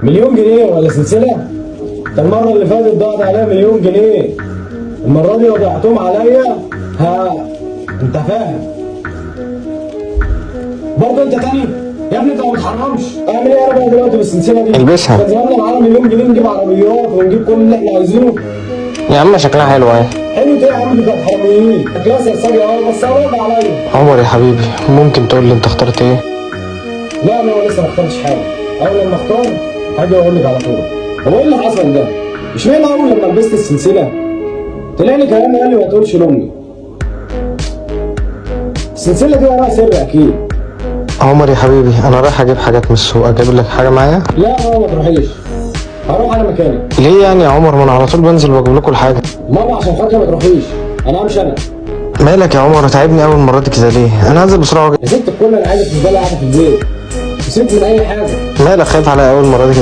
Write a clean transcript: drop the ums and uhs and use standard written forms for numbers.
مليون جنيه ولا سلسله؟ ده المره اللي فاتت ضاعت عليها مليون جنيه، المره دي وضعتهم عليا. انت فاهم؟ برضه انت تاني يا ابني، انت ما بتحرمش. اعمل ايه انا بقى دلوقتي بالسلسله دي؟ البسها. كان زماننا معانا مليون جنيه نجيب عربيات ونجيب كل اللي احنا عايزينه. يا عم شكلها حلو اهي. حلو ايه يا عم؟ دي بتاعت حراميين. شكلها سرسجه بس هرد عليا. عمر يا حبيبي، ممكن تقول لي انت اخترت ايه؟ لا انا لسه ما اخترتش حاجه، اول لما اختار هاجي اقول لك على طول. هو ايه اللي حصل ده؟ اشمعنى اول لما لبست السلسله طلع لي كلام قال لي ما تقولش لامي؟ السلسله دي وراها سر اكيد. عمر يا حبيبي، انا رايح اجيب حاجات من السوق، اجيب لك حاجه معايا؟ لا ماما ما تروحيش، هروح انا مكانك. ليه يعني يا عمر؟ ما انا على طول بنزل واجيب لكم الحاجه. ماما عشان خاطري ما تروحيش، انا همشي انا. مالك يا عمر؟ تعبني اول مره دي كده ليه؟ انا هنزل بسرعه واجي. يا ست الكل انا عايزك تفضلي قاعده في البيت، نسيت من اي حاجه. مالك خايف عليا اول مره دي كده؟